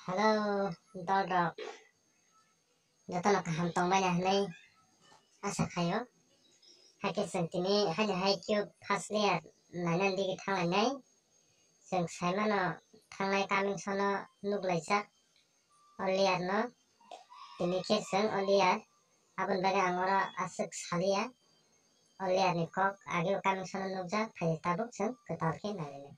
Halo, Dodok. Joto no kaham tongbai na hanai asa khayo. Hake sentini haja haikyo pasliya nanan digi thanglai nai. Seng saimano thanglai kaming sono nuglaijak oliyar no. Tini ke seng oliyar abon baga angora asuk saliya. Oliyar ni kok agi kaming sono nugjak thai tabuk seng ketalke nalini.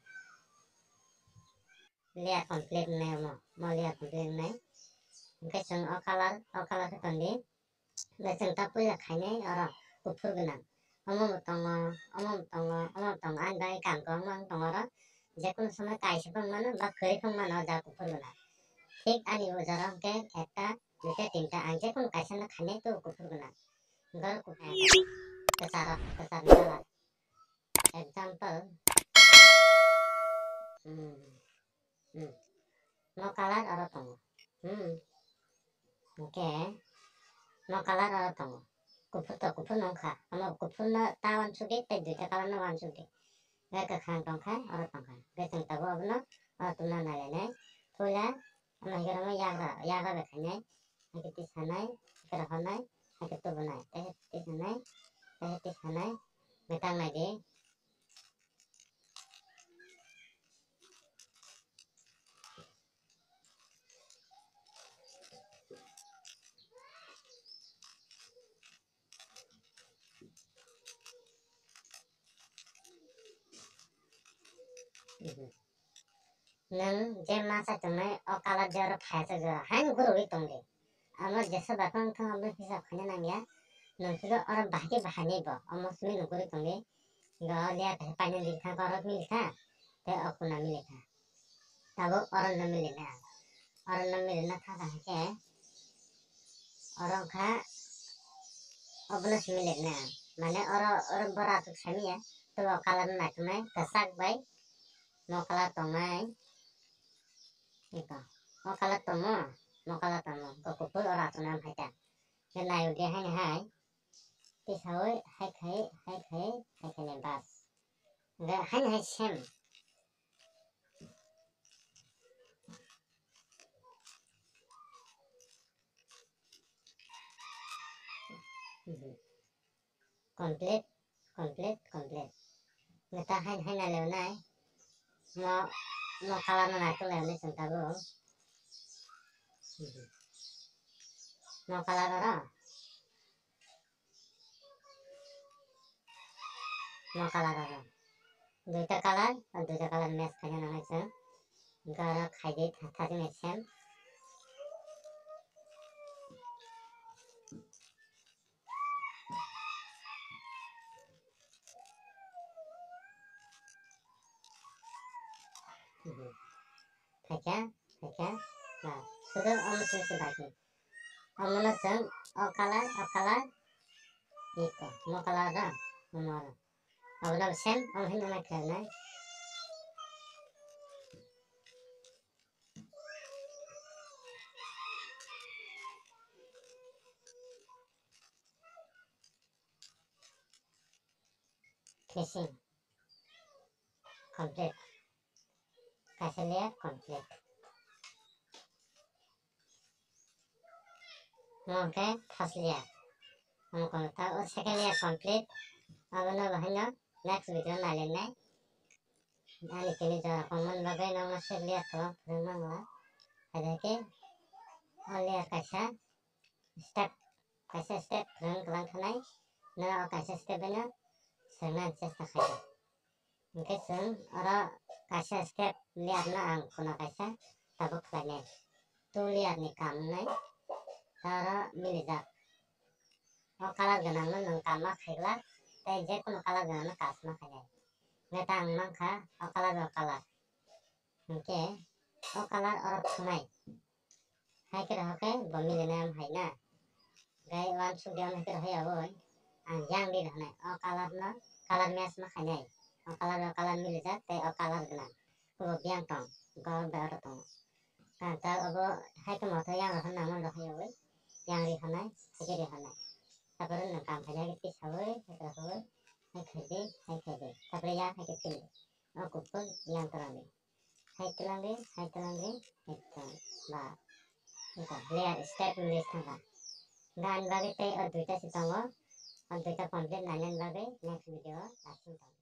Lihat komplit nai mo lihat komplit nai. Mungkin seng okalar ketondi. Beseng tapu ya khainai ora kufur genang. Omong tongo an bai kangkong mang tongora. Jekun সময় কাইছে পংমানো বা খরি পংমানো যা কুফর গুনা ঠিক আনি ওজারা কে একটা দুটা তিনটা আং যেকোনো কাইছে না খানে তো কুফর গুনা গর কুফায় kesaran dalat example no kalar ora tongo oke no kalar ora tongo kufur nongkha ama kufur na tawan sugi te duita kalar na wan sugi Gak khang tongkha ora tongkha beseng tabo abno tuna nalene pula ama hirama yagra bekhane hakiti sanai kerhanai hakitu banai tehti sanai metang nage nang jem masa tongai okala jara phaisa jara hang guru tongde amar jesa bakang thang amna hisa khane nangya nang sudo ora bahke bahane ba amar sumi nuguri tongde ga liya paine likha korot mi likha te akuna mi likha tabo ora na mi na tha ke ora kha abna sumi likna mane ora baratuk samiya to okala na tongai kasak bai no kala tongai ito okala tomo ko kupul ora tunam haita kenai udia hai tisawai hai khai bas ga hai sem komplit ngata hai na leunai no kala na tu leunai sentabu no kala ora duita kalar mes khanya nangai sa gara khaide thadi mesem Thakya nah sudah sisi bagi amuna sang okala iko no kala da nomora abna sem hin na kana kissing complete kasalia complete oke faslia हमको था और second year complete अब ना बहना next video ना लेना यानी कि नहीं जरा कॉमन लगे ना मस्त लिया तो फिर ना ada ke oleh kaisa step rang kelang kanai na kaisa step na sengan cesta kaya mungkin seng ora kaisa step lihat na ang kuna kaisa tabuk lane tu lihat ni kam nai tara milizak kalar ganang nang kama khayla te je kono kalar ganang kasma khaya ngetang mangkha kalar oke kalar ora thumai hai kira hoke bomi lenam hai na gai wan sugyan hai kira hai aboy ang yang di na kalar mes ma khanya kalar milizak te kalar ganang ko biang tong gor bar tong kan ta abo hai ka mata yang han nang ro hai aboy yang ri hanai ri hanai তারপরে না কাম খাইয়া গেছি সবাই এটা সবাই খাইবে তারপরে ইয়া খাইতে ছিল ও কুকুর ইয়াং তরাঙ্গে খাইতে লাগে একটা ba layer step nulis thangka dan bagi tei o duita si tongo o duita complete nainen bagi next video lasing tongo.